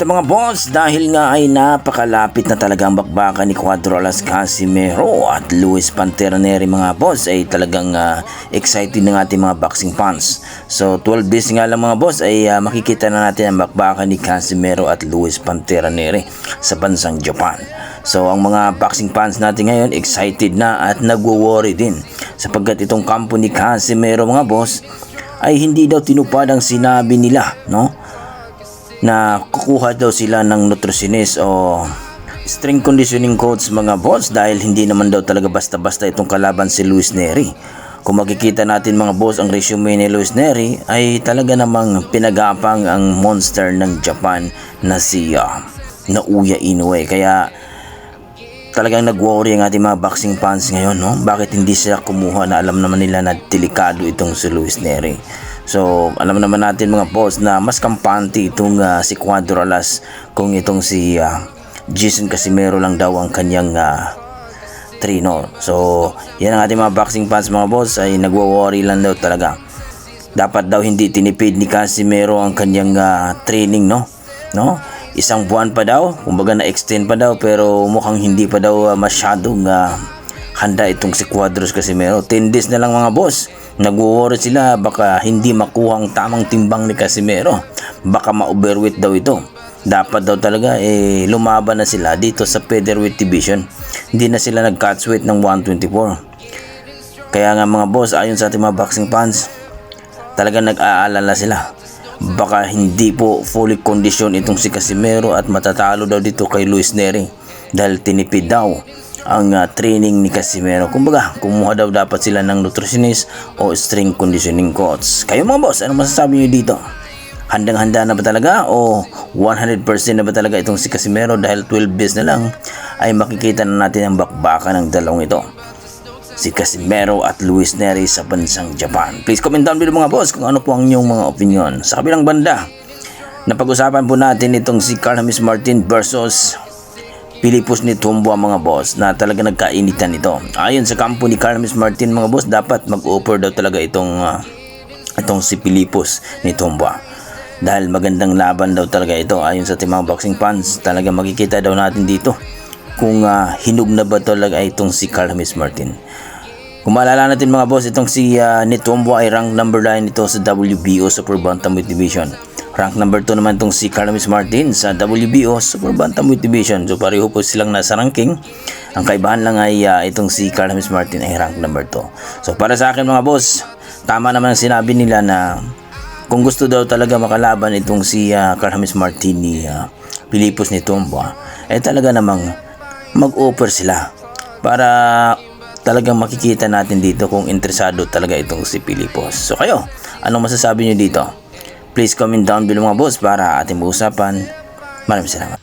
Ito mga boss, dahil nga ay napakalapit na talagang bakbakan ni Cuadro Alas Casimero at Luis Pantera Nery mga boss, ay talagang excited ng ating mga boxing fans. So 12 days nga lang mga boss ay makikita na natin ang bakbakan ni Casimero at Luis Pantera Nery sa bansang Japan. So ang mga boxing fans natin ngayon excited na at nagwo-worry din sapagkat itong kampo ni Casimero mga boss ay hindi daw tinupad ang sinabi nila, no? Na kukuha daw sila ng nutritionist o strength conditioning coach mga boss, dahil hindi naman daw talaga basta-basta itong kalaban si Luis Nery. Kung makikita natin mga boss ang resume ni Luis Nery ay talaga namang pinagapang ang monster ng Japan na si Naoya Inoue. Kaya talagang nag-worry ang ating mga boxing fans ngayon, no? Bakit hindi siya kumuha na alam naman nila na delikado itong si Luis Nery. So alam naman natin mga boss na mas kampante itong si Cuadro Alas kung itong si Jason Casimero lang daw ang kanyang trainer. So yan ang ating mga boxing fans mga boss, ay nagwo-worry lang daw talaga. Dapat daw hindi tinipid ni Casimero ang kanyang training, no? Isang buwan pa daw, kumbaga na-extend pa daw, pero mukhang hindi pa daw masyadong handa itong si Cuadro Casimero. 10 days na lang mga boss. Nagwo-worry sila baka hindi makuha ang tamang timbang ni Casimero. Baka ma-overweight daw ito. Dapat daw talaga lumaban na sila dito sa featherweight division. Hindi na sila nag-catch weight ng 124. Kaya nga mga boss, ayon sa ating mga boxing fans, talaga nag-aalala sila. Baka hindi po fully condition itong si Casimero at matatalo daw dito kay Luis Nery dahil tinipid daw ang training ni Casimero. Kumbaga, kumuha daw dapat sila ng nutritionist o strength conditioning coach. Kayo mga boss, ano masasabi niyo dito? Handang-handa na ba talaga o 100% na ba talaga itong si Casimero dahil 12 days na lang ay makikita na natin ang bakbakan ng dalawang ito, si Casimero at Luis Nery sa bansang Japan? Please comment down below mga boss kung ano po ang inyong mga opinion. Sa kabilang banda, napag-usapan po natin itong si Carl James Martin versus Philippus Nitumbo mga boss, na talaga nagkainitan ito. Ayon sa kampo ni Carl James Martin mga boss, dapat mag-offer daw talaga itong si Philippus Nitumbo dahil magandang laban daw talaga ito. Ayon sa ating mga boxing fans, talaga makikita daw natin dito kung hinug na ba talaga itong si Carl James Martin. Kung maalala natin mga boss, itong si Nitumbo ay rank number 9 ito sa WBO Super Bantamweight Division. Rank number 2 naman itong si Carl James Martin sa WBO Super Bantamweight Division. So pareho po silang nasa ranking. Ang kaibahan lang ay itong si Carl James Martin ay rank number 2. So para sa akin mga boss, tama naman ang sinabi nila na kung gusto daw talaga makalaban itong si Carl James Martin ni Philippus Nitumbo, ay talaga namang mag-offer sila para talagang makikita natin dito kung interesado talaga itong si Philippus. So kayo, anong masasabi nyo dito? Please comment down below mga boss para ating mag-usapan. Maraming salamat.